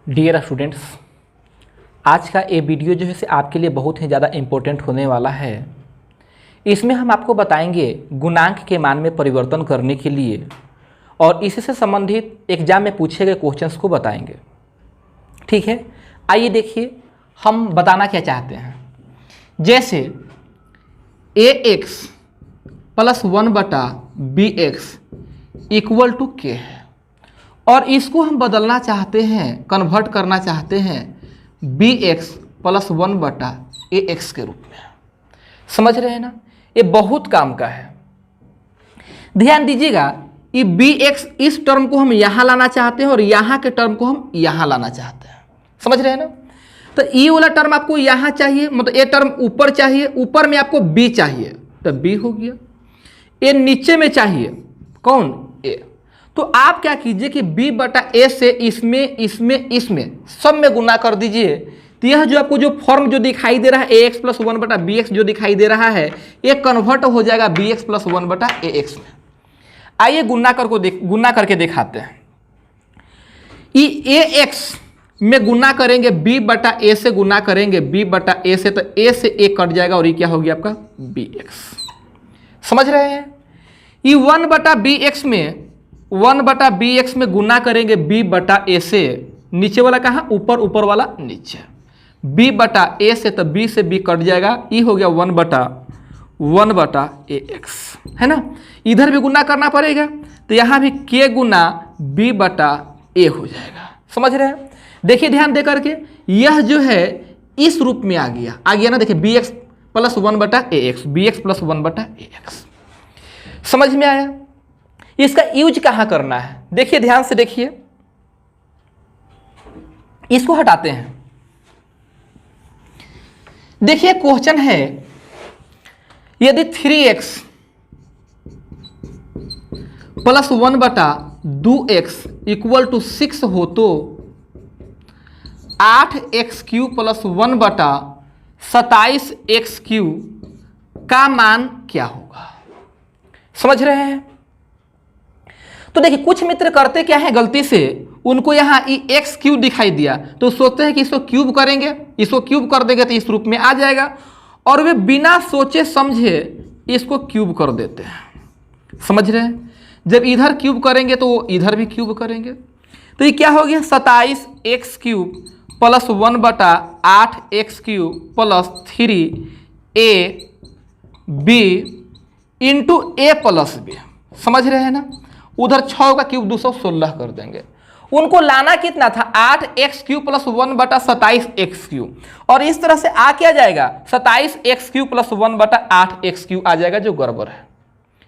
Dear students, आज का ये वीडियो जो है से आपके लिए बहुत ही ज़्यादा इम्पोर्टेंट होने वाला है। इसमें हम आपको बताएंगे गुणांक के मान में परिवर्तन करने के लिए और इससे संबंधित एग्जाम में पूछे गए क्वेश्चंस को बताएंगे। ठीक है, आइए देखिए हम बताना क्या चाहते हैं। जैसे ax plus 1/bx equal to k है और इसको हम बदलना चाहते हैं, कन्वर्ट करना चाहते हैं bx प्लस 1/ax के रूप में। समझ रहे हैं ना, ये बहुत काम का है। ध्यान दीजिएगा, ये bx इस टर्म को हम यहाँ लाना चाहते हैं और यहाँ के टर्म को हम यहाँ लाना चाहते हैं। समझ रहे हैं ना, तो ये वाला टर्म आपको यहाँ चाहिए, मतलब ये टर्म ऊपर चाहिए, ऊपर में आपको b चाहिए तो b हो गया। ये नीचे में चाहिए कौन, a। तो आप क्या कीजिए कि b/a से इसमें सब में गुना कर दीजिए। तो यह जो आपको जो फॉर्म जो दिखाई दे रहा है ax प्लस 1/bx जो दिखाई दे रहा है, ये कन्वर्ट हो जाएगा bx प्लस 1/ax में। आइए गुना करके दिखाते हैं। ये ax में गुना करेंगे b/a से, गुना करेंगे b/a से, तो a से a कट जाएगा और ये क्या होगी आपका bx। समझ रहे हैं, ये 1/bx में गुना करेंगे b/a से, नीचे वाला कहाँ, ऊपर वाला नीचे, b/a से, तो b से b कट जाएगा, ये हो गया 1/ax, है ना। इधर भी गुना करना पड़ेगा तो यहाँ भी k गुना b/a हो जाएगा। समझ रहे हैं, देखिए ध्यान दे करके, यह जो है इस रूप में आ गया ना। देखिए bx plus 1/ax, bx plus 1/ax। समझ में आया। इसका यूज कहाँ करना है, देखिए ध्यान से देखिए, इसको हटाते हैं। देखिए क्वेश्चन है, यदि 3x plus 1/2x equal to 6 हो तो 8x³ प्लस 1/27x³ का मान क्या होगा। समझ रहे हैं। तो देखिए कुछ मित्र करते क्या है, गलती से उनको यहाँ x³ दिखाई दिया तो सोचते हैं कि इसको क्यूब करेंगे, इसको क्यूब कर देंगे तो इस रूप में आ जाएगा, और वे बिना सोचे समझे इसको क्यूब कर देते हैं। समझ रहे हैं, जब इधर क्यूब करेंगे तो वो इधर भी क्यूब करेंगे, तो ये क्या हो गया 27x³ plus 1/8x³ plus 3ab into a plus b। समझ रहे हैं ना, उधर 6 का क्यूब 216 कर देंगे। उनको लाना कितना था, 8x³ प्लस 1/27x³ और इस तरह से आ क्या जाएगा 27x³ प्लस 1/8x³ आ जाएगा, जो गड़बड़ है।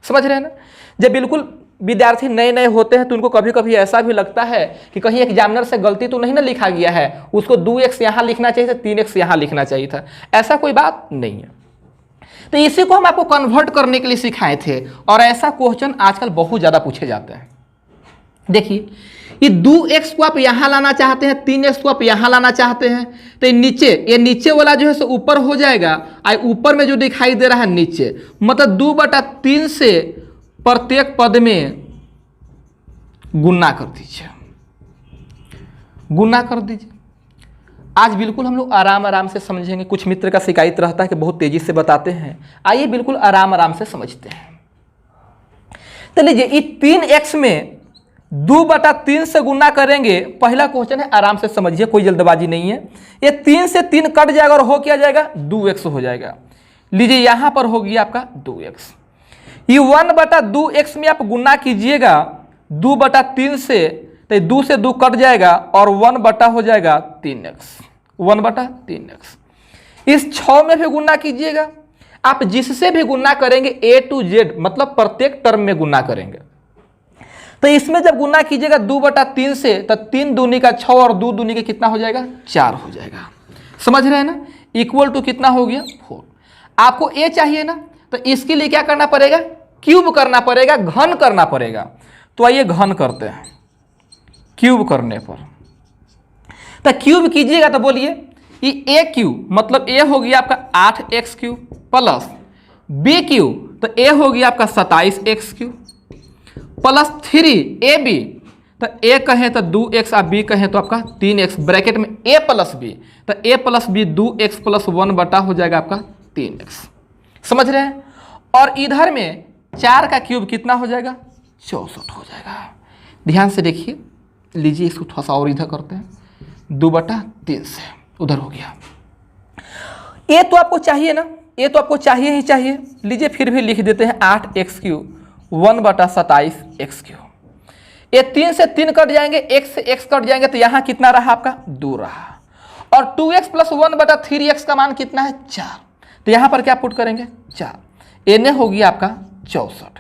समझ रहे हैं ना। जब बिल्कुल विद्यार्थी नए होते हैं तो उनको कभी कभी ऐसा भी लगता है कि कहीं एग्जामिनर से गलती तो नहीं ना लिखा गया है, उसको 2x यहाँ लिखना चाहिए था, 3x यहाँ लिखना चाहिए था। ऐसा कोई बात नहीं है। तो इसी को हम आपको कन्वर्ट करने के लिए सिखाए थे और ऐसा क्वेश्चन आजकल बहुत ज़्यादा पूछे जाते हैं। देखिए ये 2x को आप यहाँ लाना चाहते हैं, 3x को आप यहाँ लाना चाहते हैं, तो ये नीचे वाला जो है सो ऊपर हो जाएगा, ऊपर में जो दिखाई दे रहा है नीचे, मतलब 2/3 से प्रत्येक पद में गुना कर दीजिए, गुना कर दीजिए। आज बिल्कुल हम लोग आराम से समझेंगे। कुछ मित्र का शिकायत रहता है कि बहुत तेजी से बताते हैं, आइए बिल्कुल आराम से समझते हैं। तो लीजिए ये 3x में 2/3 से गुना करेंगे। पहला क्वेश्चन है, आराम से समझिए, कोई जल्दबाजी नहीं है। ये 3 से 3 कट जाएगा और हो क्या जाएगा 2x हो जाएगा। लीजिए यहां पर हो गया आपका 2x। ये 1/2x में आप गुना कीजिएगा 2/3 से, तो 2 से 2 कट जाएगा और 1 हो जाएगा 3x, 1/3x। इस 6 में भी गुना कीजिएगा। आप जिससे भी गुना करेंगे A to Z, मतलब प्रत्येक टर्म में गुना करेंगे। तो इसमें जब गुना कीजिएगा 2/3 से, तो 3 दूनी का 6 और 2 दूनी का कितना हो जाएगा 4 हो जाएगा। समझ रहे हैं ना, इक्वल टू कितना हो गया 4। आपको A चाहिए ना, तो इसके लिए क्या करना पड़ेगा, क्यूब करना पड़ेगा, घन करना पड़ेगा। तो आइए घन करते हैं। क्यूब करने पर, तो क्यूब कीजिएगा तो बोलिए ये a³ मतलब a हो गया आपका 8x³ प्लस b³ तो a हो गया आपका 27x³ प्लस 3ab तो ए कहें तो 2x और बी कहें तो आपका 3x, ब्रैकेट में a प्लस बी, तो a plus b 2x plus 1 बटा हो जाएगा आपका 3x। समझ रहे हैं? और इधर में 4 का क्यूब कितना हो जाएगा? 64 हो जाएगा। ध्यान से देखिए, लीजिए इसको थोड़ा सा और इधर करते हैं, 2/3 से उधर हो गया। ये तो आपको चाहिए ना, ये तो आपको चाहिए ही चाहिए। लीजिए फिर भी लिख देते हैं 8x³ 1/27x³। ये 3 से 3 कट जाएंगे, x से x कट जाएंगे, तो यहाँ कितना रहा आपका? 2 रहा। और 2x प्लस 1/3x का मान कितना है? 4। तो यहाँ पर क्या पुट करेंगे? 4। एने हो गया आपका 64।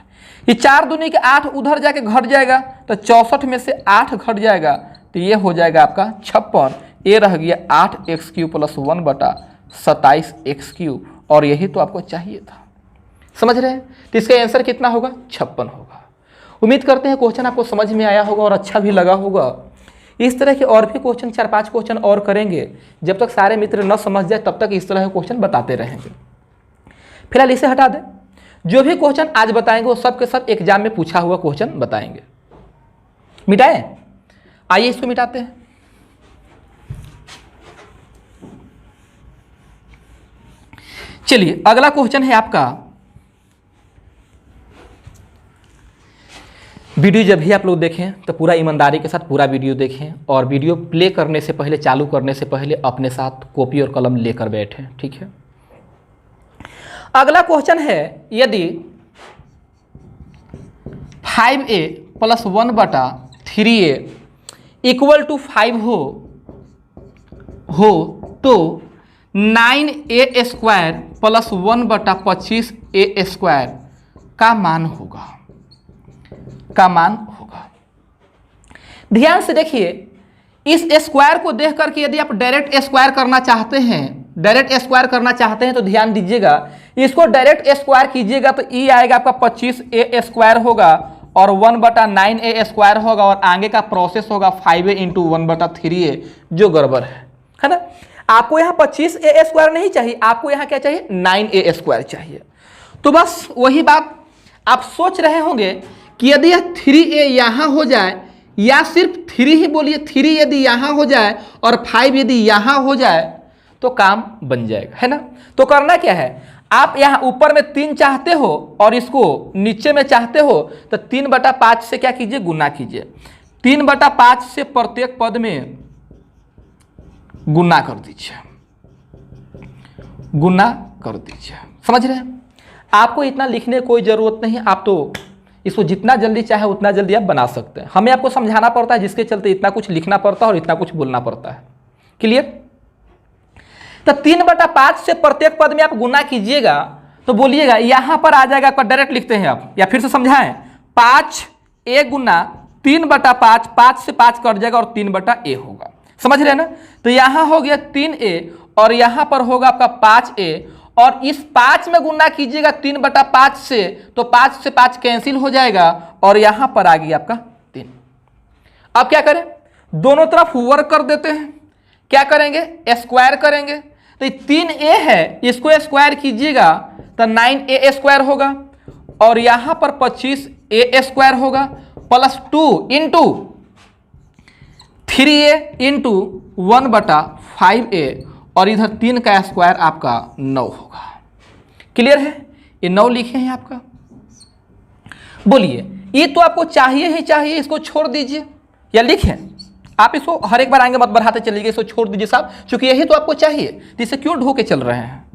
ये 4 दूनी के 8 उधर जाके घट जाएगा, तो 64 में से 8 घट जाएगा, तो ये हो जाएगा आपका 56। ये रह गया 8x³ प्लस 1/27x³, और यही तो आपको चाहिए था। समझ रहे हैं? तो इसका आंसर कितना होगा? 56 होगा। उम्मीद करते हैं क्वेश्चन आपको समझ में आया होगा और अच्छा भी लगा होगा। इस तरह के और भी क्वेश्चन 4-5 क्वेश्चन और करेंगे। जब तक सारे मित्र न समझ जाए तब तक इस तरह के क्वेश्चन बताते रहेंगे। फिलहाल इसे हटा दें। जो भी क्वेश्चन आज बताएंगे वो सब के सब एग्जाम में पूछा हुआ क्वेश्चन बताएंगे। मिटाएं? आइए इसको मिटाते हैं। चलिए अगला क्वेश्चन है आपका। वीडियो जब भी आप लोग देखें तो पूरा ईमानदारी के साथ पूरा वीडियो देखें, और वीडियो प्ले करने से पहले, चालू करने से पहले अपने साथ कॉपी और कलम लेकर बैठें। ठीक है? अगला क्वेश्चन है, यदि 5a plus 1/3a equal to 5 हो तो 9a² प्लस 1/25a² का मान होगा। ध्यान से देखिए, इस स्क्वायर को देख करके यदि आप डायरेक्ट स्क्वायर करना चाहते हैं, तो ध्यान दीजिएगा, इसको डायरेक्ट स्क्वायर कीजिएगा तो ई आएगा आपका 25a² होगा और 1/9a² होगा, और आगे का प्रोसेस होगा 5a इंटू 1/3a, जो गड़बड़ है ना? आपको यहाँ 25a² नहीं चाहिए, आपको यहाँ क्या चाहिए? 9a² चाहिए। तो बस वही बात आप सोच रहे होंगे कि यदि यह 3a यहाँ हो जाए, या सिर्फ 3 ही बोलिए, 3 यदि यहाँ हो जाए और 5 यदि यहाँ हो जाए तो काम बन जाएगा, है ना? तो करना क्या है, आप यहाँ ऊपर में 3 चाहते हो और इसको नीचे में चाहते हो, तो 3/5 से क्या कीजिए? गुना कीजिए। 3/5 से प्रत्येक पद में गुना कर दीजिए, समझ रहे हैं? आपको इतना लिखने कोई ज़रूरत नहीं, आप तो इसको जितना जल्दी चाहे उतना जल्दी आप बना सकते हैं। हमें आपको समझाना पड़ता है, जिसके चलते इतना कुछ लिखना पड़ता है और इतना कुछ बोलना पड़ता है। क्लियर? तो 3/5 से प्रत्येक पद में आप गुना कीजिएगा तो बोलिएगा, यहां पर आ जाएगा आपका, डायरेक्ट लिखते हैं आप, या फिर से समझाएं, 5a गुना 3/5, 5 से 5 कट जाएगा और 3/a होगा। समझ रहे हैं ना? तो यहां हो गया 3a और यहां पर होगा आपका 5a, और इस 5 में गुना कीजिएगा 3/5 से, तो 5 से 5 कैंसिल हो जाएगा और यहां पर आ गया आपका 3। अब क्या करें? दोनों तरफ वर्क कर देते हैं। क्या करेंगे? स्क्वायर करेंगे। तो 3a है, इसको स्क्वायर कीजिएगा तो 9a² होगा, और यहां पर 25a² होगा, plus 2 into 3a into 1/5a, और इधर 3 का स्क्वायर आपका 9 होगा। क्लियर है? ये 9 लिखे हैं आपका। बोलिए, ये तो आपको चाहिए ही चाहिए, इसको छोड़ दीजिए या लिखें? आप इसको हर एक बार आगे मत बढ़ाते चलिए, इसको छोड़ दीजिए साहब, क्योंकि यही तो आपको चाहिए, तो इसे क्यों ढो के चल रहे हैं?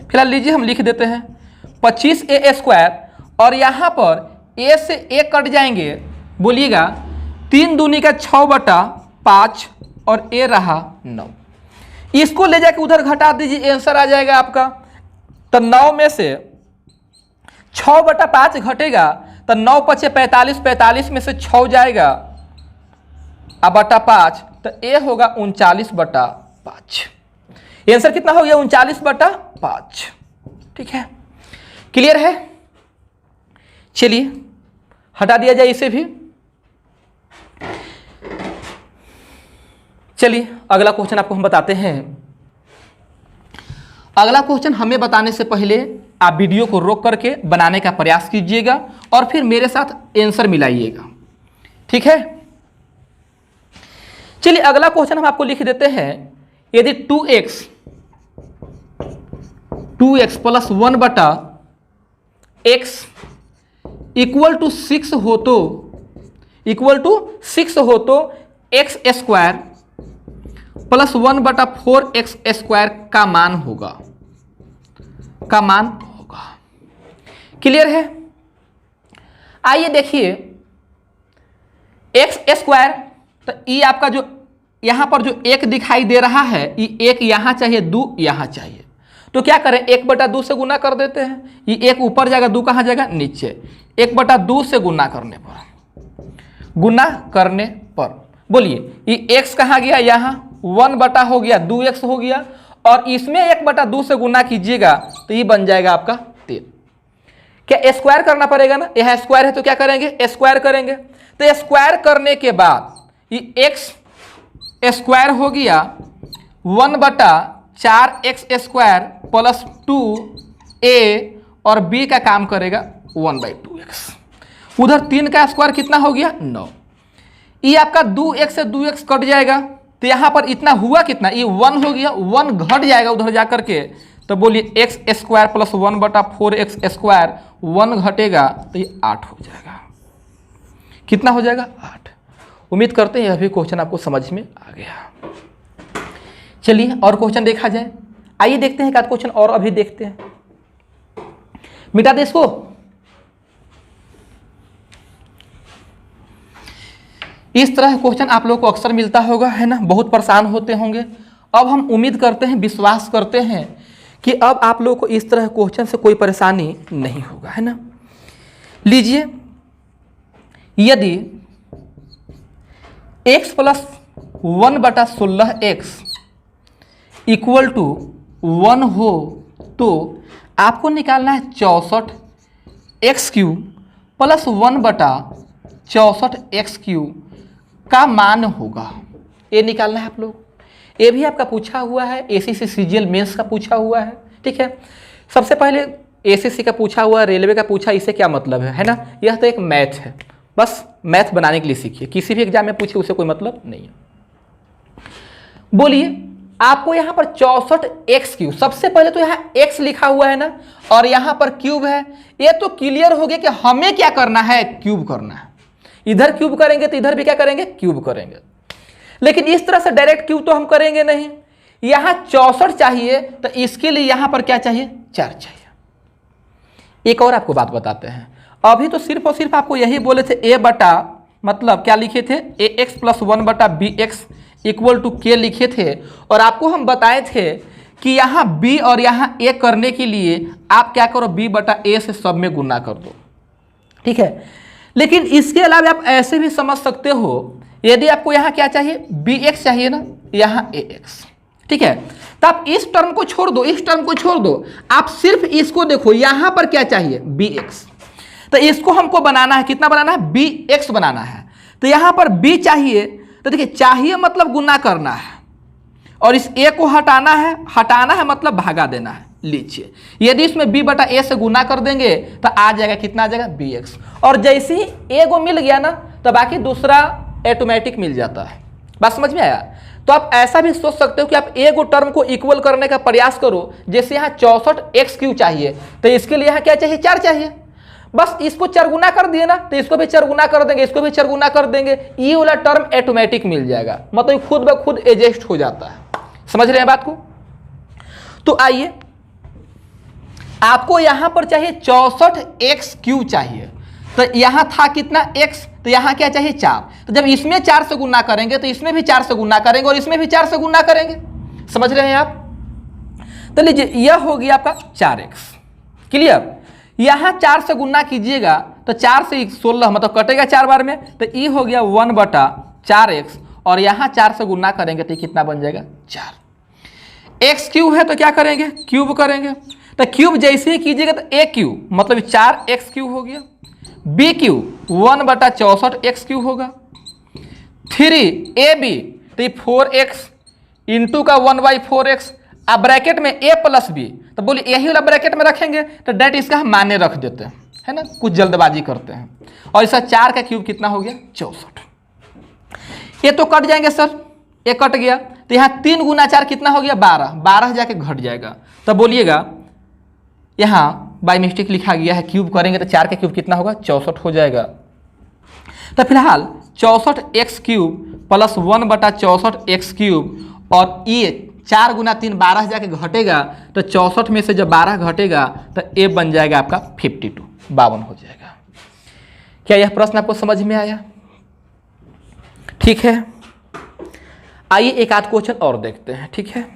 फिलहाल लीजिए हम लिख देते हैं 25a², और यहाँ पर a से a कट जाएंगे। बोलिएगा 3 दूनी का 6/5 और a रहा 9। इसको ले जाके उधर घटा दीजिए, आंसर आ जाएगा आपका। तो 9 में से 6/5 घटेगा तो 9 × 5 = 45, 45 में से 6 जाएगा अब बटा 5, तो ए होगा 39/5। आंसर कितना हो गया? 39/5। ठीक है? क्लियर है? चलिए हटा दिया जाए इसे भी। चलिए अगला क्वेश्चन आपको हम बताते हैं। अगला क्वेश्चन हमें बताने से पहले आप वीडियो को रोक करके बनाने का प्रयास कीजिएगा और फिर मेरे साथ आंसर मिलाइएगा। ठीक है? चलिए अगला क्वेश्चन हम आपको लिख देते हैं। यदि 2x प्लस 1 बटा x इक्वल टू 6 हो तो एक्स स्क्वायर प्लस 1 बटा 4x स्क्वायर का मान होगा। क्लियर है? आइए देखिए, एक्स स्क्वायर, तो ये आपका जो यहां पर जो एक दिखाई दे रहा है, ये एक यहां चाहिए, 2 यहां चाहिए, तो क्या करें, 1/2 से गुना कर देते हैं। ये एक ऊपर जाएगा, 2 कहां जाएगा, नीचे। 1/2 से गुना करने पर बोलिए ये x कहां गया, यहां 1 बटा हो गया, 2x हो गया, और इसमें 1/2 से गुना कीजिएगा तो ये बन जाएगा आपका 3। क्या स्क्वायर करना पड़ेगा ना, यह स्क्वायर है तो क्या करेंगे, स्क्वायर करेंगे। तो स्क्वायर करने के बाद ये x स्क्वायर हो गया 1/4x स्क्वायर प्लस 2a और b का काम करेगा 1/2x। उधर 3 का स्क्वायर कितना हो गया, 9। ये आपका 2x से 2x कट जाएगा, तो यहां पर इतना हुआ कितना, ये 1 हो गया, 1 घट जाएगा उधर जाकर के, तो बोलिए x square plus 1/4x square 1 घटेगा तो ये 8 हो जाएगा। कितना हो जाएगा, 8। उम्मीद करते हैं यह भी क्वेश्चन आपको समझ में आ गया। चलिए और क्वेश्चन देखा जाए। आइए देखते हैं एक आध क्वेश्चन और अभी देखते हैं। मिटा दे इसको। इस तरह क्वेश्चन आप लोग को अक्सर मिलता होगा, है ना, बहुत परेशान होते होंगे। अब हम उम्मीद करते हैं, विश्वास करते हैं कि अब आप लोग को इस तरह क्वेश्चन से कोई परेशानी नहीं होगा, है ना। लीजिए, यदि x plus 1/16x equal to 1 हो तो आपको निकालना है 64x³ प्लस 1/64x³ का मान होगा। ये निकालना है आप लोग। ये भी आपका पूछा हुआ है, एसीसी सीजीएल मेंस का पूछा हुआ है, ठीक है। सबसे पहले एसीसी का पूछा हुआ, रेलवे का पूछा, इससे क्या मतलब है ना। यह तो एक मैथ है, बस मैथ बनाने के लिए सीखिए, किसी भी एग्जाम में पूछिए उसे कोई मतलब नहीं है। बोलिए, आपको यहां पर 64x³, सबसे पहले तो यहां x लिखा हुआ है ना, और यहां पर क्यूब है। ये तो क्लियर हो गया कि हमें क्या करना है, क्यूब करना है। इधर क्यूब करेंगे तो इधर भी क्या करेंगे, क्यूब करेंगे। लेकिन इस तरह से डायरेक्ट क्यूब तो हम करेंगे नहीं। यहां 64 चाहिए तो इसके लिए यहां पर क्या चाहिए, 4 चाहिए। एक और आपको बात बताते हैं। अभी तो सिर्फ और सिर्फ आपको यही बोले थे a बटा, मतलब क्या लिखे थे, ax plus 1/bx equal to k लिखे थे, और आपको हम बताए थे कि यहाँ b और यहाँ a करने के लिए आप क्या करो, b/a से सब में गुना कर दो, ठीक है। लेकिन इसके अलावा आप ऐसे भी समझ सकते हो, यदि आपको यहाँ क्या चाहिए, bx चाहिए ना, यहाँ ax, ठीक है। तो आप इस टर्म को छोड़ दो, इस टर्म को छोड़ दो, आप सिर्फ इसको देखो, यहाँ पर क्या चाहिए, bx। तो इसको हमको बनाना है, कितना बनाना है, bx बनाना है। तो यहाँ पर b चाहिए, तो देखिए चाहिए मतलब गुना करना है, और इस a को हटाना है मतलब भागा देना है। लीजिए, यदि इसमें b/a से गुना कर देंगे तो आ जाएगा, कितना आ जाएगा, bx। और जैसे ही a को मिल गया ना, तो बाकी दूसरा ऑटोमेटिक मिल जाता है। बात समझ में आया? तो आप ऐसा भी सोच सकते हो कि आप a को टर्म को इक्वल करने का प्रयास करो। जैसे यहाँ 64x³ चाहिए, तो इसके लिए यहाँ क्या चाहिए, 4 चाहिए। बस इसको 4 गुना कर दिए ना, तो इसको भी 4 गुना कर देंगे, इसको भी 4 गुना कर देंगे, ये वाला टर्म ऑटोमेटिक मिल जाएगा। मतलब खुद ब खुद एडजस्ट हो जाता है। समझ रहे हैं बात को? तो आइए, आपको यहां पर चाहिए 64x³ चाहिए, तो यहां था कितना, x, तो यहां क्या चाहिए, 4। तो जब इसमें 4 से गुना करेंगे तो इसमें भी 4 से गुना करेंगे, और इसमें भी 4 से गुना करेंगे। समझ रहे हैं आप? तो लीजिए, यह हो गया आपका 4x। क्लियर? यहां 4 से गुना कीजिएगा तो 4 से 16 मतलब कटेगा 4 बार में, तो ये हो गया 1/4x, और यहां 4 से गुना करेंगे तो कितना बन जाएगा, 4। x³ है तो क्या करेंगे, क्यूब करेंगे। तो क्यूब जैसे ही कीजिएगा तो a³ मतलब 4x³ हो गया, b³ 1/64x³ होगा, 3ab तो ये 4x इंटू का 1/4x। अब ब्रैकेट में a प्लस b, तो बोलिए यही वाला ब्रैकेट में रखेंगे, तो डेट इसका हम माने रख देते हैं, है ना, कुछ जल्दबाजी करते हैं। और इसका 4 का क्यूब कितना हो गया, 64। ये तो कट जाएंगे सर, एक कट गया, तो यहाँ 3 गुना 4 कितना हो गया 12, 12 जाके घट जाएगा। तब बोलिएगा यहाँ बाई मिस्टेक लिखा गया है, क्यूब करेंगे तो 4 का क्यूब कितना होगा 64 हो जाएगा। तो फिलहाल 64x³ प्लस 1/64x³ और ये 4 गुना 3 12 जाके घटेगा, तो 64 में से जब 12 घटेगा तो ए बन जाएगा आपका 52, 52 हो जाएगा। क्या यह प्रश्न आपको समझ में आया? ठीक है, आइए एक आध क्वेश्चन और देखते हैं। ठीक है,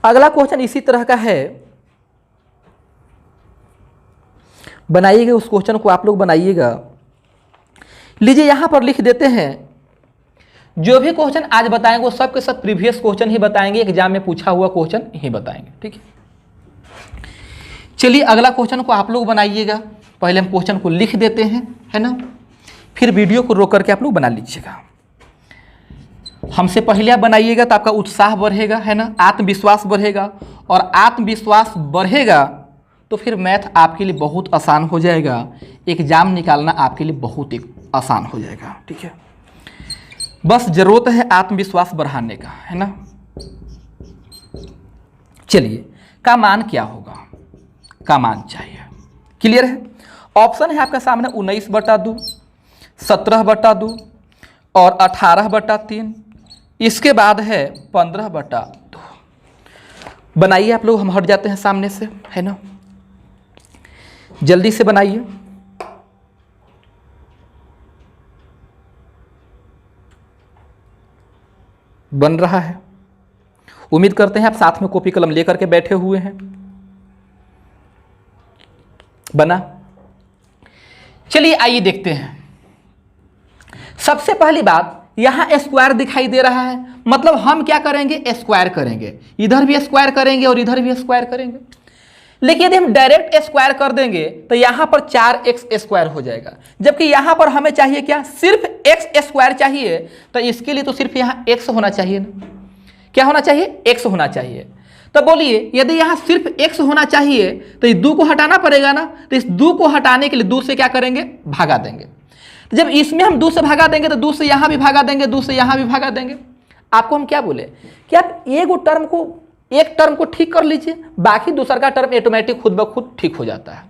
अगला क्वेश्चन इसी तरह का है, बनाइएगा उस क्वेश्चन को आप लोग बनाइएगा। लीजिए यहां पर लिख देते हैं, जो भी क्वेश्चन आज बताएंगे वो सब के सब प्रीवियस क्वेश्चन ही बताएंगे, एग्जाम में पूछा हुआ क्वेश्चन ही बताएंगे। ठीक है, चलिए अगला क्वेश्चन को आप लोग बनाइएगा। पहले हम क्वेश्चन को लिख देते हैं, है ना, फिर वीडियो को रोक करके आप लोग बना लीजिएगा। हमसे पहले आप बनाइएगा तो आपका उत्साह बढ़ेगा, है ना, आत्मविश्वास बढ़ेगा, और आत्मविश्वास बढ़ेगा तो फिर मैथ आपके लिए बहुत आसान हो जाएगा, एग्जाम निकालना आपके लिए बहुत ही आसान हो जाएगा। ठीक है, बस जरूरत है आत्मविश्वास बढ़ाने का, है ना। चलिए का मान क्या होगा, का मान चाहिए, क्लियर है। ऑप्शन है आपके सामने 19/2, 17/2 और 18/3, इसके बाद है 15/2। बनाइए आप लोग, हम हट जाते हैं सामने से, है ना, जल्दी से बनाइए। बन रहा है, उम्मीद करते हैं आप साथ में कॉपी कलम लेकर के बैठे हुए हैं। बना, चलिए आइए देखते हैं। सबसे पहली बात, यहां स्क्वायर दिखाई दे रहा है, मतलब हम क्या करेंगे, स्क्वायर करेंगे, इधर भी स्क्वायर करेंगे और इधर भी स्क्वायर करेंगे। लेकिन यदि हम डायरेक्ट स्क्वायर कर देंगे तो यहां पर 4x² हो जाएगा, जबकि यहां पर हमें चाहिए क्या, सिर्फ x² चाहिए। तो इसके लिए तो सिर्फ यहां x होना चाहिए ना, क्या होना चाहिए, x होना चाहिए। तो बोलिए यदि यहां सिर्फ x होना चाहिए तो इस 2 को हटाना पड़ेगा ना, तो इस 2 को हटाने के लिए 2 से क्या करेंगे, भागा देंगे। तो जब इसमें हम 2 से भागा देंगे तो 2 से यहां भी भागा देंगे, 2 से यहां भी भागा देंगे। आपको हम क्या बोले कि आप एक टर्म को ठीक कर लीजिए, बाकी दूसरा का टर्म ऑटोमेटिक खुद ब खुद ठीक हो जाता है।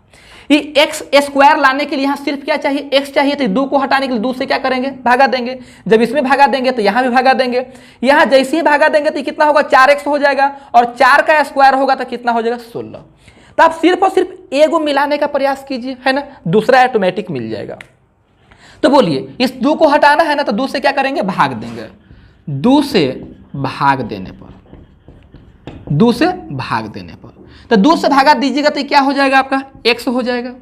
ये x² लाने के लिए यहाँ सिर्फ क्या चाहिए, x चाहिए, तो 2 को हटाने के लिए 2 से क्या करेंगे, भागा देंगे। जब इसमें भागा देंगे तो यहाँ भी भागा देंगे, यहाँ जैसे ही भागा देंगे तो कितना होगा, 4x हो जाएगा, और 4 का स्क्वायर होगा तो कितना हो जाएगा, 16। तो आप सिर्फ और सिर्फ एगो मिलाने का प्रयास कीजिए, है ना, दूसरा ऑटोमेटिक मिल जाएगा। तो बोलिए इस 2 को हटाना है ना, तो 2 से क्या करेंगे, भाग देंगे। 2 से भाग देने पर, 2 से भाग देने पर, तो 2 से भागा दीजिएगा तो क्या हो जाएगा, आपका x हो जाएगा।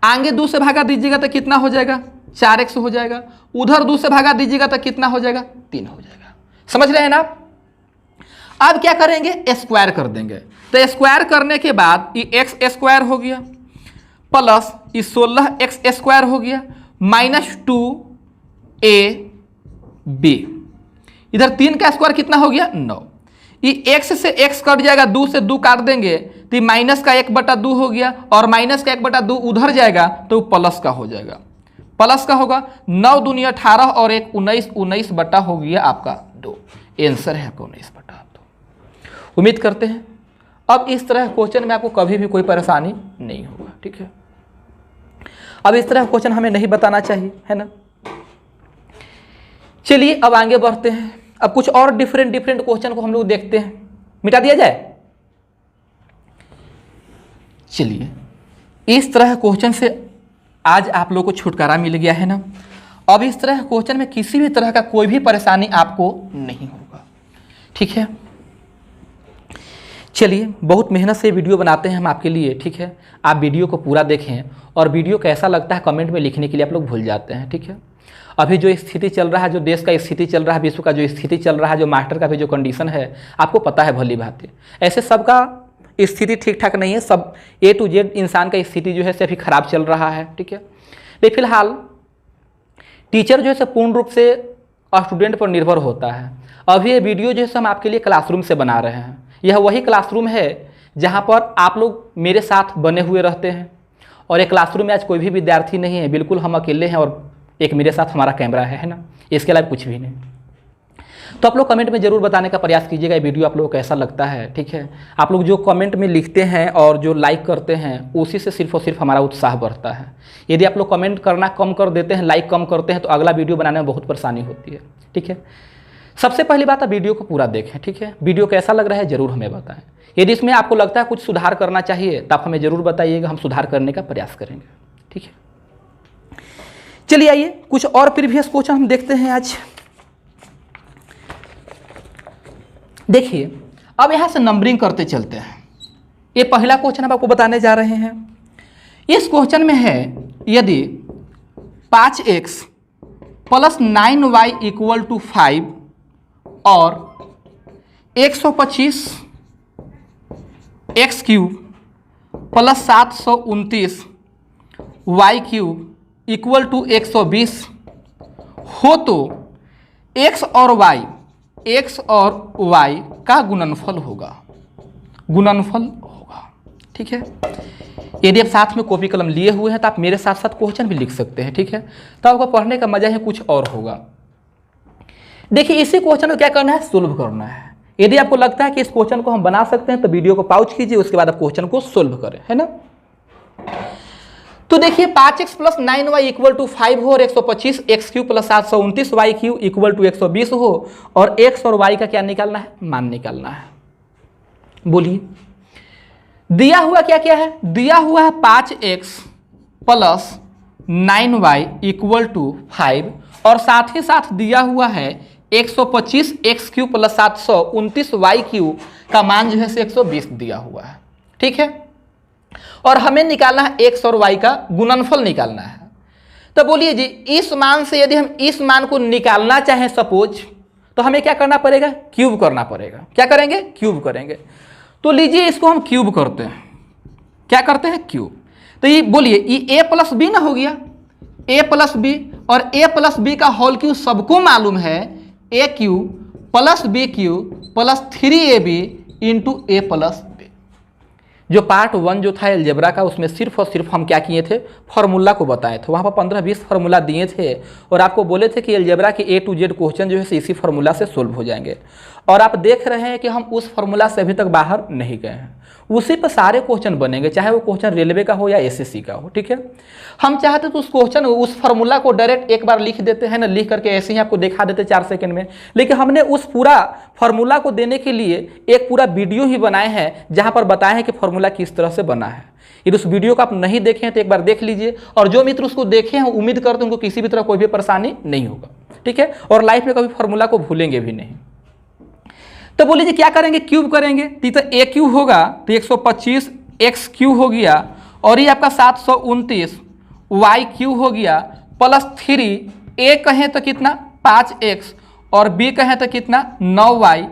आगे 2 से भागा दीजिएगा तो कितना हो जाएगा, 4x हो जाएगा। उधर 2 से भागा दीजिएगा तो कितना हो जाएगा, 3 हो जाएगा। समझ रहे हैं ना आप। अब क्या करेंगे, स्क्वायर कर देंगे। तो स्क्वायर करने के बाद ये x² हो गया, प्लस ये 16x² हो गया, -2ab, इधर 3 का स्क्वायर कितना हो गया, 9। ये x से x कट जाएगा, 2 से 2 काट देंगे तो माइनस का 1/2 हो गया, और माइनस का 1/2 उधर जाएगा तो प्लस का हो जाएगा, प्लस का होगा। 9 दूनी 18 और 1 19, 19 बटा हो गया आपका 2। आंसर है आपका 19/2। उम्मीद करते हैं अब इस तरह क्वेश्चन में आपको कभी भी कोई परेशानी नहीं होगा। ठीक है, अब इस तरह क्वेश्चन हमें नहीं बताना चाहिए, है ना। चलिए अब आगे बढ़ते हैं। अब कुछ और डिफरेंट क्वेश्चन को हम लोग देखते हैं, मिटा दिया जाए। चलिए इस तरह क्वेश्चन से आज आप लोग को छुटकारा मिल गया है ना। अब इस तरह क्वेश्चन में किसी भी तरह का कोई भी परेशानी आपको नहीं होगा। ठीक है, चलिए बहुत मेहनत से वीडियो बनाते हैं हम आपके लिए। ठीक है, आप वीडियो को पूरा देखें, और वीडियो कैसा लगता है कमेंट में लिखने के लिए आप लोग भूल जाते हैं। ठीक है, अभी जो स्थिति चल रहा है, जो देश का स्थिति चल रहा है, विश्व का जो स्थिति चल रहा है, जो मास्टर का भी जो कंडीशन है, आपको पता है भली भांति। ऐसे सबका स्थिति ठीक ठाक नहीं है, सब A to Z इंसान का स्थिति जो है अभी खराब चल रहा है। ठीक है, लेकिन फिलहाल टीचर जो है पूर्ण रूप से स्टूडेंट पर निर्भर होता है। अभी ये वीडियो जो है हम आपके लिए क्लासरूम से बना रहे हैं। यह वही क्लासरूम है जहाँ पर आप लोग मेरे साथ बने हुए रहते हैं, और एक क्लासरूम में आज कोई भी विद्यार्थी नहीं है, बिल्कुल हम अकेले हैं, और एक मेरे साथ हमारा कैमरा है ना, इसके अलावा कुछ भी नहीं। तो आप लोग कमेंट में जरूर बताने का प्रयास कीजिएगा ये वीडियो आप लोगों को कैसा लगता है, ठीक है। आप लोग जो कमेंट में लिखते हैं और जो लाइक करते हैं उसी से सिर्फ और सिर्फ हमारा उत्साह बढ़ता है। यदि आप लोग कमेंट करना कम कर देते हैं, लाइक कम करते हैं, तो अगला वीडियो बनाने में बहुत परेशानी होती है, ठीक है। सबसे पहली बात, आप वीडियो को पूरा देखें, ठीक है। वीडियो कैसा लग रहा है जरूर हमें बताएं। यदि इसमें आपको लगता है कुछ सुधार करना चाहिए तो आप हमें जरूर बताइएगा, हम सुधार करने का प्रयास करेंगे, ठीक है। चलिए आइए कुछ और प्रीवियस क्वेश्चन हम देखते हैं आज। देखिए अब यहां से नंबरिंग करते चलते हैं। ये पहला क्वेश्चन हम आपको बताने जा रहे हैं। इस क्वेश्चन में है यदि 5x plus 9y equal to 5 और 125 x cube plus 729 y cube equal to 120 हो तो x और y का गुणनफल होगा, ठीक है। यदि आप साथ में कॉपी कलम लिए हुए हैं तो आप मेरे साथ साथ क्वेश्चन भी लिख सकते हैं, ठीक है। तो आपको पढ़ने का मजा ही कुछ और होगा। देखिए इसी क्वेश्चन को क्या करना है, सोल्व करना है। यदि आपको लगता है कि इस क्वेश्चन को हम बना सकते हैं तो वीडियो को पॉज कीजिए, उसके बाद आप क्वेश्चन को सोल्व करें, है ना। तो देखिए 5x plus 9y equal to 5 हो और 125 x cube plus 729 y cube equal to 120 हो और x और y का क्या निकालना है, मान निकालना है। बोलिए दिया हुआ क्या क्या है, दिया हुआ है 5x plus 9y equal to 5 और साथ ही साथ दिया हुआ है 125 x cube plus 729 y cube का मान जो है 120 दिया हुआ है, ठीक है। और हमें निकालना है x और y का गुणनफल निकालना है। तो बोलिए जी इस मान से यदि हम इस मान को निकालना चाहें सपोज, तो हमें क्या करना पड़ेगा, क्यूब करना पड़ेगा। क्या करेंगे, क्यूब करेंगे। तो लीजिए इसको हम क्यूब करते हैं। क्या करते हैं, क्यूब। तो ये बोलिए ये a प्लस बी ना हो गया, a प्लस बी, और a प्लस बी का होल क्यूब सबको मालूम है a cube plus b cube plus 3ab into a plus b. जो पार्ट 1 जो था अलजेब्रा का, उसमें सिर्फ और सिर्फ हम क्या किए थे, फार्मूला को बताए थे। वहाँ पर 15-20 फार्मूला दिए थे और आपको बोले थे कि अलजेब्रा के A to Z क्वेश्चन जो है इसी फार्मूला से सोल्व हो जाएंगे। और आप देख रहे हैं कि हम उस फार्मूला से अभी तक बाहर नहीं गए हैं, उसी पर सारे क्वेश्चन बनेंगे, चाहे वो क्वेश्चन रेलवे का हो या एसएससी का हो, ठीक है। हम चाहते तो उस क्वेश्चन उस फार्मूला को डायरेक्ट एक बार लिख देते हैं ना, लिख करके ऐसे ही आपको दिखा देते 4 सेकंड में, लेकिन हमने उस पूरा फार्मूला को देने के लिए एक पूरा वीडियो ही बनाए हैं जहां पर बताया है कि फार्मूला किस तरह से बना है। यदि उस वीडियो को आप नहीं देखे हैं तो एक बार देख लीजिए, और जो मित्र उसको देखे हैं उम्मीद करते हैं उनको किसी भी तरह कोई भी परेशानी नहीं होगा, ठीक है, और लाइफ में कभी फार्मूला को भूलेंगे भी नहीं। तो बोलिए जी क्या करेंगे, क्यूब करेंगे। तो a क्यूब होगा तो 125 x क्यूब हो गया, और ये आपका 729 y क्यूब हो गया प्लस 3, a कहें तो कितना 5x और b कहें तो कितना 9y,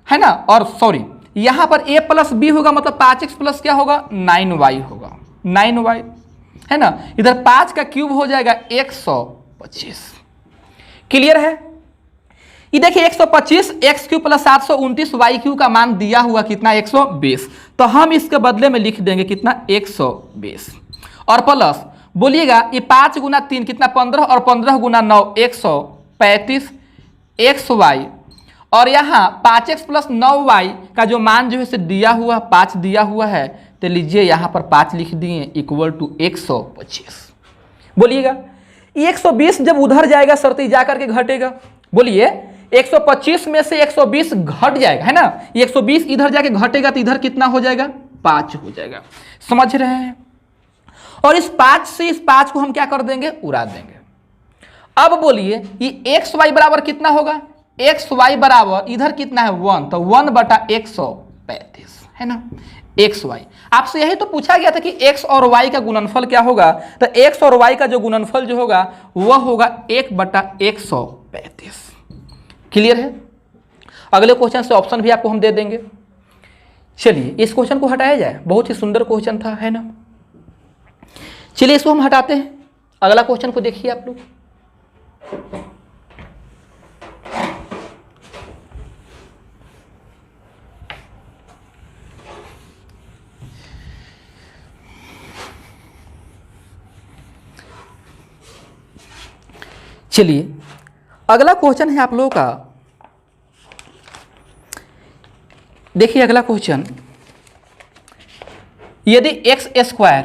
है ना। और सॉरी यहाँ पर a प्लस b होगा, मतलब 5x प्लस क्या होगा 9y होगा, 9y, है ना। इधर 5 का क्यूब हो जाएगा 125। क्लियर है। ये देखिए 125 x cube plus 729 y cube का मान दिया हुआ कितना 120, तो हम इसके बदले में लिख देंगे कितना 120, और प्लस बोलिएगा ये 5 गुना 3 कितना 15, और 15 गुना 9 135 xy, और यहाँ 5x प्लस 9y का जो मान जो है से दिया हुआ 5 दिया हुआ है, तो लीजिए यहाँ पर 5 लिख दिए इक्वल टू 125। बोलिएगा 120 जब उधर जाएगा सरती जा करके घटेगा। बोलिए 125 में से 120 घट जाएगा, है ना। 120 इधर जाके घटेगा तो इधर कितना हो जाएगा 5 हो जाएगा, समझ रहे हैं। और इस 5 से इस 5 को हम क्या कर देंगे, उड़ा देंगे। अब बोलिए ये xy बराबर कितना होगा, xy बराबर इधर कितना है 1, तो 1/135, है ना xy। आपसे यही तो पूछा गया था कि x और y का गुणनफल क्या होगा, तो x और y का जो गुणनफल जो होगा वह होगा 1/135। क्लियर है। अगले क्वेश्चन से ऑप्शन भी आपको हम दे देंगे। चलिए इस क्वेश्चन को हटाया जाए, बहुत ही सुंदर क्वेश्चन था, है ना। चलिए इसको हम हटाते हैं। अगला क्वेश्चन को देखिए आप लोग। चलिए अगला क्वेश्चन है आप लोगों का देखिए अगला क्वेश्चन, यदि x square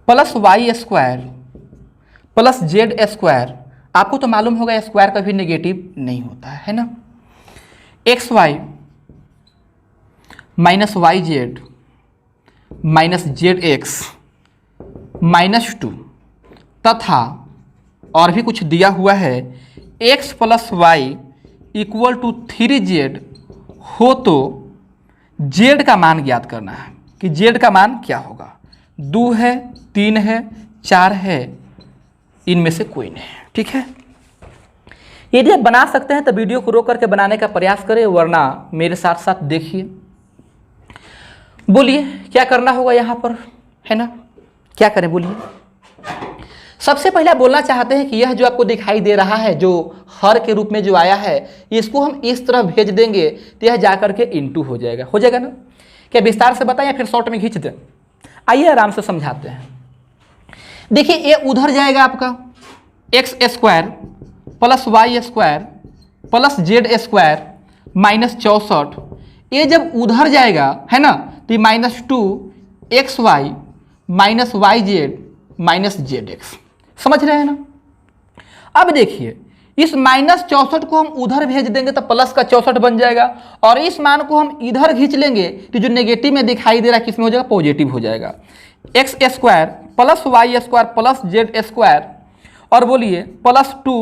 plus y square plus z square, आपको तो मालूम होगा स्क्वायर कभी नेगेटिव नहीं होता है ना, x y minus y z minus z x minus 2 तथा और भी कुछ दिया हुआ है x plus y equal to 3z हो तो z का मान ज्ञात करना है कि z का मान क्या होगा। 2 है, 3 है, 4 है, इनमें से कोई नहीं है। ठीक है, यदि आप बना सकते हैं तो वीडियो को रोक करके बनाने का प्रयास करें, वरना मेरे साथ साथ देखिए। बोलिए क्या करना होगा यहाँ पर, है ना, क्या करें बोलिए। सबसे पहले बोलना चाहते हैं कि यह जो आपको दिखाई दे रहा है, जो हर के रूप में जो आया है, इसको हम इस तरह भेज देंगे तो यह जाकर के इनटू हो जाएगा ना। क्या विस्तार से बताएं या फिर शॉर्ट में खींच दें? आइए आराम से समझाते हैं। देखिए ये उधर जाएगा आपका x square plus y square plus z square minus 64, ये जब उधर जाएगा है ना तो minus 2 x y minus y z minus z x, समझ रहे हैं ना। अब देखिए इस माइनस 64 को हम उधर भेज देंगे तो प्लस का 64 बन जाएगा, और इस मान को हम इधर खींच लेंगे तो जो नेगेटिव में दिखाई दे रहा है किस में हो जाएगा, पॉजिटिव हो जाएगा। X square plus y square plus z square और बोलिए plus 2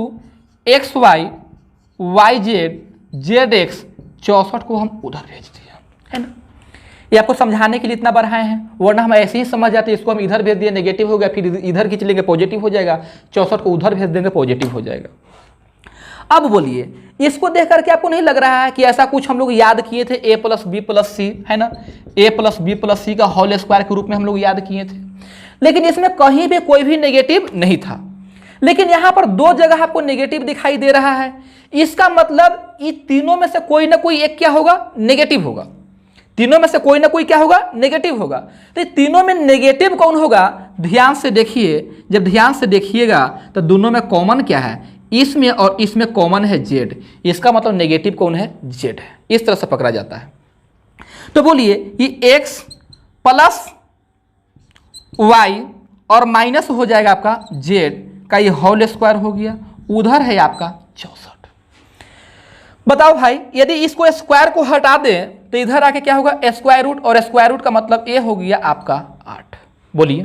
x y y z z x, 64 को हम उधर भेज दिए, है ना। ये आपको समझाने के लिए इतना बढ़ाए हैं, वरना हम ऐसे ही समझ जाते इसको हम इधर भेज दिए नेगेटिव हो गया, फिर इधर खींच लेंगे पॉजिटिव हो जाएगा, 64 को उधर भेज देंगे पॉजिटिव हो जाएगा। अब बोलिए इसको देख करके आपको नहीं लग रहा है कि ऐसा कुछ हम लोग याद किए थे a प्लस बी प्लस सी, है ना, a प्लस बी प्लस सी का होल स्क्वायर के रूप में हम लोग याद किए थे, लेकिन इसमें कहीं भी कोई भी नेगेटिव नहीं था। लेकिन यहाँ पर 2 जगह आपको नेगेटिव दिखाई दे रहा है, इसका मतलब ये तीनों में से कोई ना कोई एक क्या होगा, नेगेटिव होगा। तीनों में से कोई ना कोई क्या होगा, नेगेटिव होगा। तो तीनों में नेगेटिव कौन होगा, ध्यान से देखिए। जब ध्यान से देखिएगा तो दोनों में कॉमन क्या है, इसमें और इसमें कॉमन है जेड, इसका मतलब नेगेटिव कौन है, जेड है। इस तरह से पकड़ा जाता है। तो बोलिए ये एक्स प्लस वाई और माइनस हो जाएगा आपका जेड का ये होल स्क्वायर हो गया, उधर है आपका 64। बताओ भाई यदि इसको स्क्वायर को हटा दें तो इधर आके क्या होगा, स्क्वायर रूट, और स्क्वायर रूट का मतलब ये हो गया आपका 8। बोलिए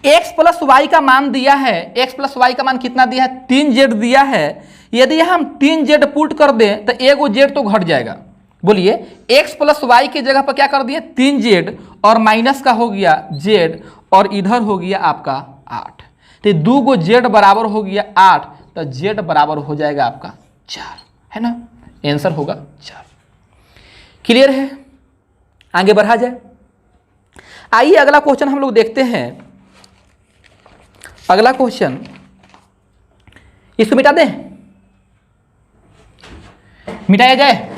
x प्लस वाई का मान दिया है, x प्लस वाई का मान कितना दिया है, 3z दिया है। यदि हम 3z पुट कर दें तो एगो z तो घट जाएगा। बोलिए x प्लस वाई की जगह पर क्या कर दिए, 3z और माइनस का हो गया z और इधर हो गया आपका 8, तो 2 गो z बराबर हो गया 8, तो z बराबर हो जाएगा आपका 4, है ना। आंसर होगा 4। क्लियर है, आगे बढ़ा जाए। आइए अगला क्वेश्चन हम लोग देखते हैं। अगला क्वेश्चन, इसको मिटा दें, मिटाया जाए।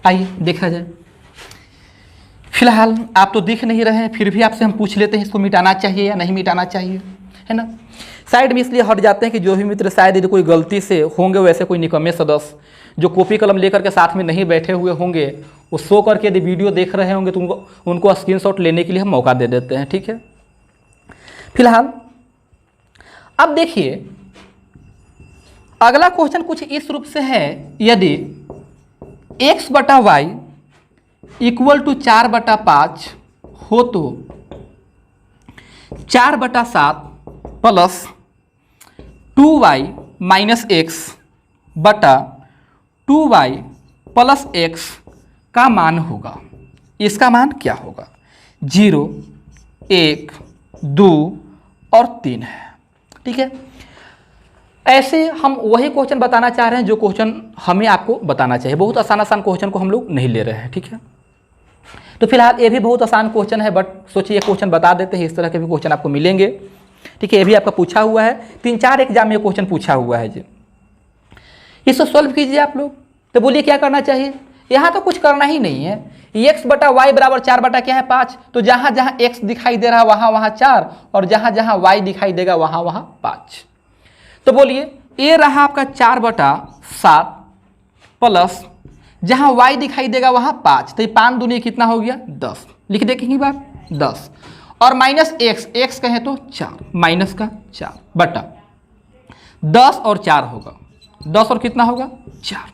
आइए देखा जाए। फिलहाल आप तो दिख नहीं रहे हैं, फिर भी आपसे हम पूछ लेते हैं इसको मिटाना चाहिए या नहीं मिटाना चाहिए, है ना। साइड में इसलिए हट जाते हैं कि जो भी मित्र शायद यदि कोई गलती से होंगे, वैसे कोई निकम्मे सदस्य जो कॉपी कलम लेकर के साथ में नहीं बैठे हुए होंगे, वो सो करके यदि वीडियो देख रहे होंगे तो उनको स्क्रीनशॉट लेने के लिए हम मौका दे देते हैं, ठीक है। फिलहाल अब देखिए अगला क्वेश्चन कुछ इस रूप से है, यदि x बटा वाई इक्वल टू 4/5 हो तो 4/7 प्लस 2y माइनस एक्स बटा 2y प्लस एक्स का मान होगा। इसका मान क्या होगा, 0, 1, 2 और 3 है, ठीक है। ऐसे हम वही क्वेश्चन बताना चाह रहे हैं जो क्वेश्चन हमें आपको बताना चाहिए। बहुत आसान क्वेश्चन को हम लोग नहीं ले रहे हैं, ठीक है। तो फिलहाल ये भी बहुत आसान क्वेश्चन है, बट सोचिए क्वेश्चन बता देते हैं। इस तरह के भी क्वेश्चन आपको मिलेंगे, ठीक है। ये भी आपका पूछा हुआ है, 3-4 एग्जाम में क्वेश्चन पूछा हुआ है जी। इसको सॉल्व कीजिए आप लोग। तो बोलिए क्या करना चाहिए, यहाँ तो कुछ करना ही नहीं है। x बटा वाई बराबर 4 बटा क्या है 5, तो जहाँ जहाँ x दिखाई दे रहा है वहाँ वहाँ 4 और जहाँ जहाँ y दिखाई देगा वहाँ वहाँ 5। तो बोलिए ये रहा आपका 4 बटा 7 प्लस जहाँ y दिखाई देगा वहाँ 5, तो ये 5 दूनी कितना हो गया 10, लिख दे कहीं बार 10 और माइनस x कहें तो 4 माइनस का 4 बटा 10 और 4 होगा 10 और कितना होगा 4।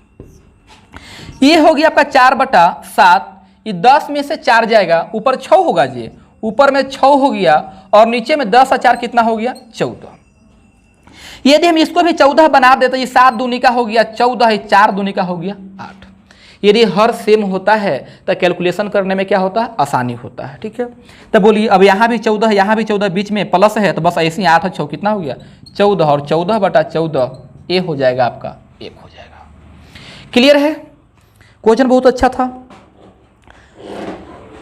ये हो गया आपका 4 बटा 7, ये 10 में से 4 जाएगा ऊपर 6 होगा जी, ऊपर में 6 हो गया और नीचे में 10 और 4 कितना हो गया 14। यदि हम इसको भी 14 बना देते, ये 7 दूनी का हो गया 14, 4 दूनी का हो गया 8। यदि हर सेम होता है तो कैलकुलेशन करने में क्या होता है आसानी होता है। ठीक है, तो बोलिए अब यहाँ भी 14 यहाँ भी 14 बीच में प्लस है तो बस ऐसे ही 8 और 6 कितना हो गया 14 और 14 बटा 14 ये हो जाएगा आपका 1 हो जाएगा। क्लियर है, क्वेश्चन बहुत अच्छा था।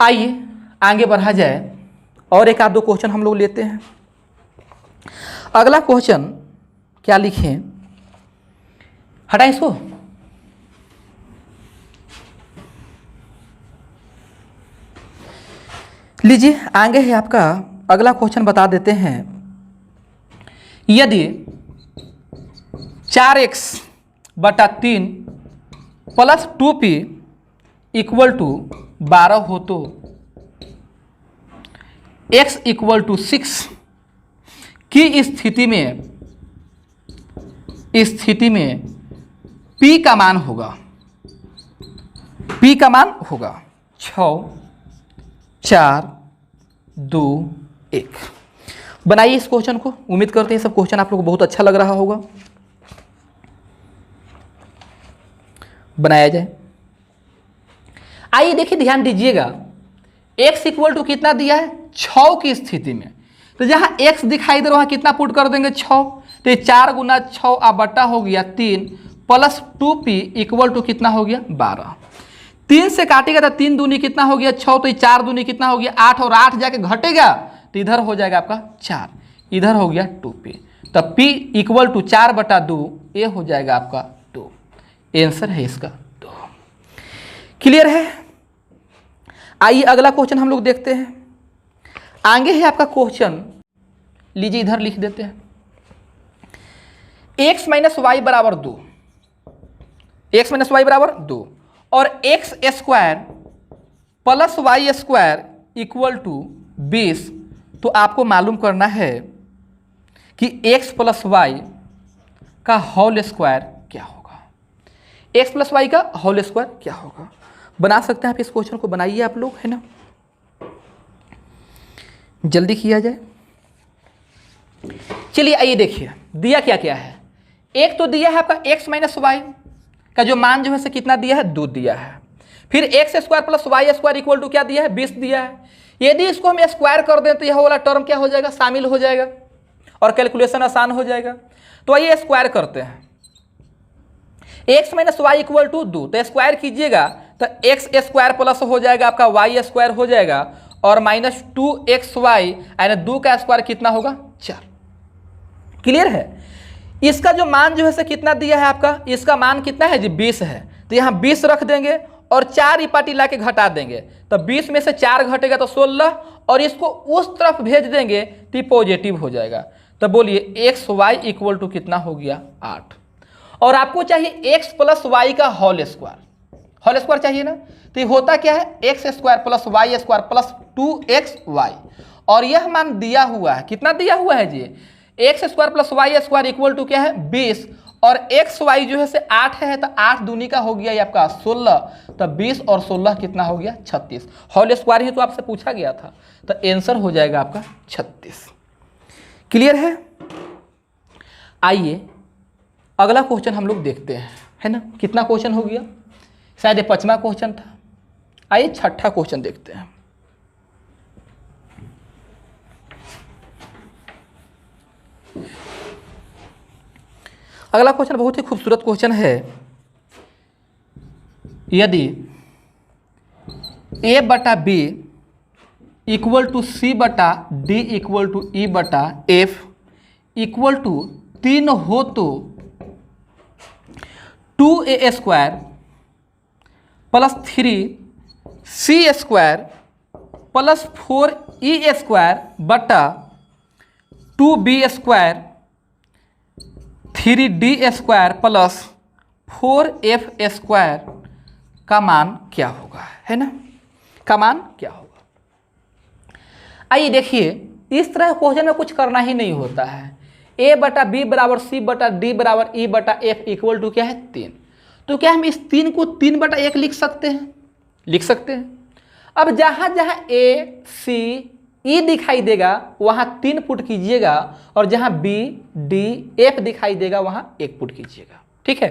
आइए आगे बढ़ा जाए और एक आध दो क्वेश्चन हम लोग लेते हैं। अगला क्वेश्चन क्या लिखें, हटाएं इसको। लीजिए आगे है आपका अगला क्वेश्चन बता देते हैं। यदि 4x बटा 3 प्लस 2p इक्वल टू 12 हो तो x इक्वल टू 6 की स्थिति में p का मान होगा 6 4 2 1। बनाइए इस क्वेश्चन को। उम्मीद करते हैं सब क्वेश्चन आप लोग को बहुत अच्छा लग रहा होगा। बनाया जाए। आइए देखिए ध्यान दीजिएगा, x इक्वल टू कितना दिया है 6 की स्थिति में, तो जहां x दिखाई दे रहा है कितना पुट कर देंगे 6, तो ये 4 गुना 6 बटा हो गया 3 प्लस 2p इक्वल टू कितना हो गया 12। 3 से काटेगा तो 3 दूनी कितना हो गया 6, तो ये 4 दूनी कितना हो गया 8 और 8 जाके घटेगा तो इधर हो जाएगा आपका 4, इधर हो गया 2p, तो p इक्वल टू 4 बटा 2 ये हो जाएगा आपका 2। आंसर है इसका 2। क्लियर है। आइए अगला क्वेश्चन हम लोग देखते हैं। आगे है आपका क्वेश्चन, लीजिए इधर लिख देते हैं। x माइनस वाई बराबर 2, x माइनस वाई बराबर 2 और x square plus y square equal to 20। तो आपको मालूम करना है कि x प्लस वाई का होल स्क्वायर क्या होगा, x प्लस वाई का होल स्क्वायर क्या होगा। बना सकते हैं आप इस क्वेश्चन को, बनाइए आप लोग, है ना, जल्दी किया जाए। चलिए आइए देखिए दिया क्या क्या है। एक तो दिया है आपका x माइनस वाई का जो मान जो है से कितना दिया है 2 दिया है। फिर x square plus y square equal to क्या दिया है 20 दिया है। यदि इसको हम स्क्वायर कर दें तो यह वाला टर्म क्या हो जाएगा शामिल हो जाएगा और कैलकुलेशन आसान हो जाएगा। तो आइए स्क्वायर करते हैं। X minus y equal to 2, तो स्क्वायर कीजिएगा तो एक्स स्क्वायर प्लस हो जाएगा आपका वाई स्क्वायर हो जाएगा और माइनस 2xy यानी 2 का स्क्वायर कितना होगा 4। क्लियर है। इसका जो मान जो है से कितना दिया है आपका, इसका मान कितना है जी 20 है, तो यहाँ 20 रख देंगे और 4 ही पार्टी ला के घटा देंगे, तो 20 में से 4 घटेगा तो 16 और इसको उस तरफ भेज देंगे तो पॉजिटिव हो जाएगा। तो बोलिए एक्स वाई इक्वल टू कितना हो गया 8 और आपको चाहिए एक्स प्लस वाई का होल स्क्वायर चाहिए ना। तो ये होता क्या है x square plus y square plus 2xy और यह मान दिया हुआ है, कितना दिया हुआ है जी x square plus y square equal to क्या है 20 और एक्स वाई जो है से 8 है तो 8 दूनी का हो गया ये आपका 16, तो 20 और 16 कितना हो गया 36। होल स्क्वायर ही तो आपसे पूछा गया था, तो आंसर हो जाएगा आपका 36। क्लियर है। आइए अगला क्वेश्चन हम लोग देखते हैं, है ना। कितना क्वेश्चन हो गया, शायद ये 5वां क्वेश्चन था। आइए 6ठा क्वेश्चन देखते हैं। अगला क्वेश्चन बहुत ही खूबसूरत क्वेश्चन है। यदि a बटा b इक्वल टू c बटा d इक्वल टू e बटा f इक्वल टू 3 हो तो 2a square plus 3c² plus 4e² बटा 2b² 3d² प्लस 4f² का मान क्या होगा, है ना, का मान क्या होगा। आइए देखिए, इस तरह क्वेश्चन में कुछ करना ही नहीं होता है। a बटा b बराबर c बटा d बराबर e बटा f इक्वल टू क्या है 3। तो क्या हम इस 3 को 3 बटा 1 लिख सकते हैं, लिख सकते हैं। अब जहाँ जहाँ a c e दिखाई देगा वहाँ 3 पुट कीजिएगा और जहाँ b d f दिखाई देगा वहाँ 1 पुट कीजिएगा, ठीक है।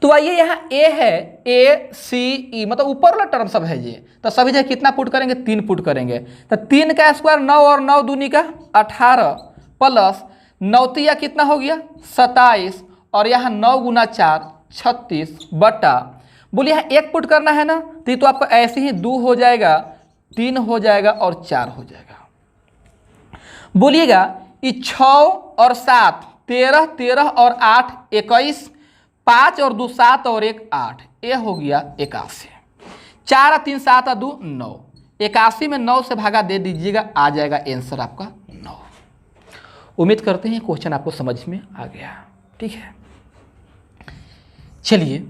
तो आइए यहाँ a है, a c e मतलब ऊपर वाला टर्म सब है ये, तो सभी जगह कितना पुट करेंगे 3 पुट करेंगे। तो 3 का स्क्वायर 9 और 9 दूनी का 18 प्लस 9 तिया कितना हो गया 27 और यहाँ 9 गुना 4 36 बटा, बोलिए यहाँ 1 पुट करना है ना, तो ये तो आपका ऐसे ही 2 हो जाएगा, 3 हो जाएगा और 4 हो जाएगा। बोलिएगा ये 6 और 7 13 13 और 8 21 5 और 2 7 और 1 8, ये हो गया 81। 4 और 3 7 और 2 9, 81 में 9 से भागा दे दीजिएगा, आ जाएगा आंसर आपका 9। उम्मीद करते हैं क्वेश्चन आपको समझ में आ गया, ठीक है। चलिए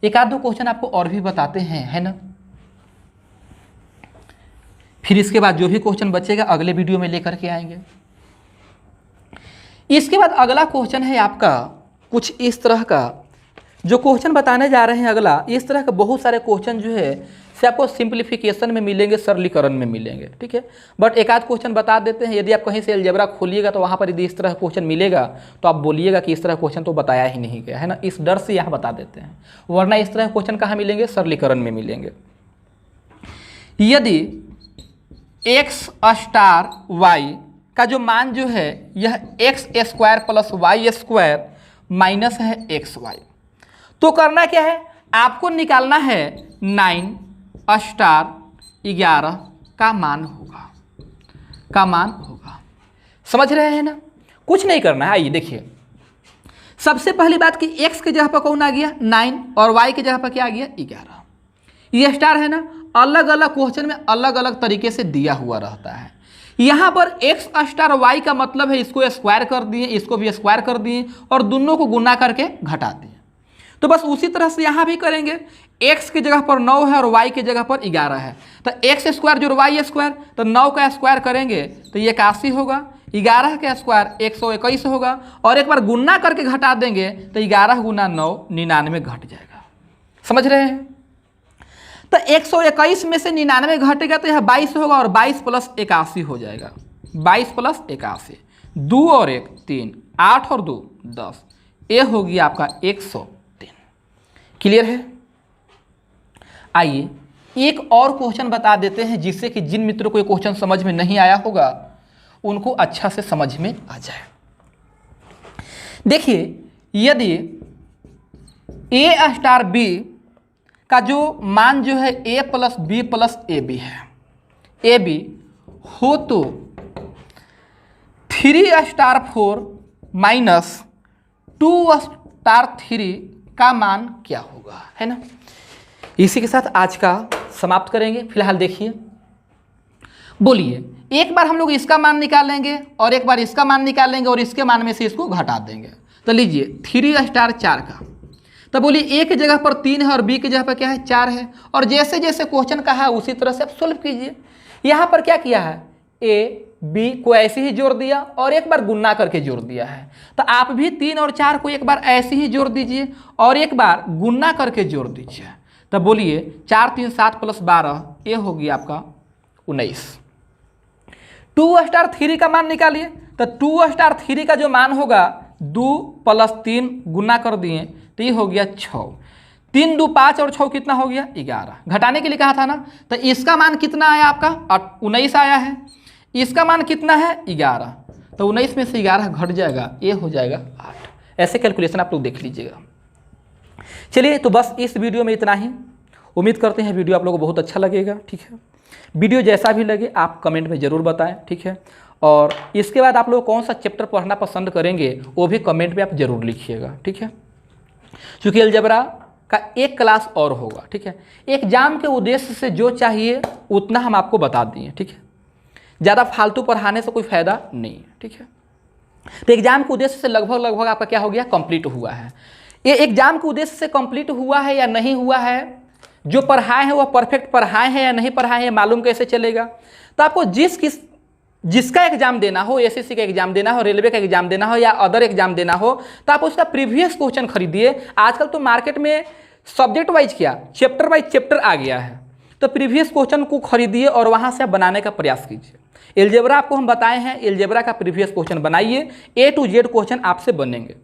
एक आध दो क्वेश्चन आपको और भी बताते हैं, है ना। फिर इसके बाद जो भी क्वेश्चन बचेगा अगले वीडियो में लेकर के आएंगे। इसके बाद अगला क्वेश्चन है आपका कुछ इस तरह का, जो क्वेश्चन बताने जा रहे हैं अगला, इस तरह का बहुत सारे क्वेश्चन जो है से आपको सिंप्लीफिकेशन में मिलेंगे, सरलीकरण में मिलेंगे, ठीक है। बट एक आध क्वेश्चन बता देते हैं, यदि आप कहीं से अलजेब्रा खोलिएगा तो वहाँ पर यदि इस तरह क्वेश्चन मिलेगा तो आप बोलिएगा कि इस तरह क्वेश्चन तो बताया ही नहीं गया, है ना, इस डर से यहाँ बता देते हैं, वरना इस तरह क्वेश्चन कहाँ मिलेंगे, सरलीकरण में मिलेंगे। यदि x स्टार y का जो मान जो है यह x² प्लस y² माइनस है xy, तो करना क्या है, आपको निकालना है 9 स्टार 11 का मान होगा, का मान होगा। समझ रहे हैं ना, कुछ नहीं करना है। आइए देखिए, सबसे पहली बात कि x के जगह पर कौन आ गया 9 और y के जगह पर क्या आ गया 11। ये स्टार है ना, अलग अलग क्वेश्चन में अलग अलग तरीके से दिया हुआ रहता है। यहाँ पर x स्टार y का मतलब है इसको स्क्वायर कर दिए, इसको भी स्क्वायर कर दिए और दोनों को गुना करके घटा दिए। तो बस उसी तरह से यहाँ भी करेंगे, x की जगह पर 9 है और y की जगह पर 11 है, तो x² जो y², तो 9 का स्क्वायर करेंगे तो ये 81 होगा, 11 का स्क्वायर 121 होगा और एक बार गुना करके घटा देंगे तो 11 गुना 9 99 घट जाएगा। समझ रहे हैं, तो 121 में से 99 घटेगा तो यह 22 होगा और 22 प्लस 81 हो जाएगा, 22 प्लस 81, 2 और 1 3, 8 और 2 10, ये हो गया आपका 103। क्लियर है। आइए एक और क्वेश्चन बता देते हैं जिससे कि जिन मित्रों को ये क्वेश्चन समझ में नहीं आया होगा उनको अच्छा से समझ में आ जाए। देखिए, यदि a स्टार b का जो मान जो है a plus b plus ab है, ab हो तो 3 स्टार 4 माइनस 2 स्टार 3 का मान क्या होगा, है ना। इसी के साथ आज का समाप्त करेंगे। फिलहाल देखिए, बोलिए, एक बार हम लोग इसका मान निकालेंगे और एक बार इसका मान निकालेंगे और इसके मान में से इसको घटा देंगे। तो लीजिए 3 स्टार 4 का, तो बोलिए a की जगह पर 3 है और b की जगह पर क्या है 4 है, और जैसे जैसे क्वेश्चन कहा है उसी तरह से आप सोल्व कीजिए। यहाँ पर क्या किया है, a b को ऐसे ही जोड़ दिया और एक बार गुना करके जोड़ दिया है, तो आप भी 3 और 4 को एक बार ऐसे ही जोड़ दीजिए और एक बार गुना करके जोड़ दीजिए। तो बोलिए 4 3 7 प्लस 12, ये हो गया आपका 19। 2 स्टार 3 का मान निकालिए, तो 2 स्टार 3 का जो मान होगा 2 प्लस 3 गुना कर दिए तो ये हो गया 6, 3 2 5 और 6 कितना हो गया 11। घटाने के लिए कहा था ना, तो इसका मान कितना आया आपका 19 आया है, इसका मान कितना है 11, तो 19 में से 11 घट जाएगा, ये हो जाएगा 8। ऐसे कैलकुलेशन आप लोग देख लीजिएगा। चलिए, तो बस इस वीडियो में इतना ही। उम्मीद करते हैं वीडियो आप लोगों को बहुत अच्छा लगेगा, ठीक है। वीडियो जैसा भी लगे आप कमेंट में ज़रूर बताएं, ठीक है। और इसके बाद आप लोग कौन सा चैप्टर पढ़ना पसंद करेंगे वो भी कमेंट में आप ज़रूर लिखिएगा, ठीक है। चूँकि अलजेब्रा का एक क्लास और होगा। ठीक है, एग्जाम के उद्देश्य से जो चाहिए उतना हम आपको बता दिए। ठीक है, ज़्यादा फालतू पढ़ाने से कोई फायदा नहीं है। ठीक है, तो एग्जाम के उद्देश्य से लगभग आपका क्या हो गया, कंप्लीट हुआ है। ये एग्जाम के उद्देश्य से कंप्लीट हुआ है या नहीं हुआ है, जो पढ़ाए हैं वह परफेक्ट पढ़ाए हैं या नहीं पढ़ाए हैं, मालूम कैसे चलेगा। तो आपको जिसका एग्जाम देना हो, एसएससी का एग्जाम देना हो, रेलवे का एग्जाम देना हो या अदर एग्जाम देना हो, तो आप उसका प्रीवियस क्वेश्चन खरीदिए। आजकल तो मार्केट में सब्जेक्ट वाइज क्या, चैप्टर वाइज चैप्टर आ गया है, तो प्रीवियस क्वेश्चन को खरीदिए और वहाँ से आप बनाने का प्रयास कीजिए। एलजेब्रा आपको हम बताए हैं, एलजेब्रा का प्रीवियस क्वेश्चन बनाइए, A to Z क्वेश्चन आपसे बनेंगे।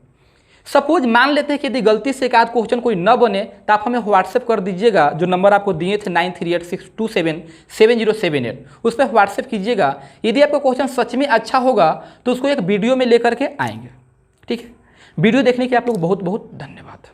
सपोज मान लेते हैं कि यदि गलती से एक आध क्वेश्चन कोई न बने तो आप हमें व्हाट्सएप कर दीजिएगा, जो नंबर आपको दिए थे 9386277078, उस पर व्हाट्सएप कीजिएगा। यदि आपका क्वेश्चन सच में अच्छा होगा तो उसको एक वीडियो में लेकर के आएंगे। ठीक है, वीडियो देखने के आप लोग बहुत बहुत धन्यवाद।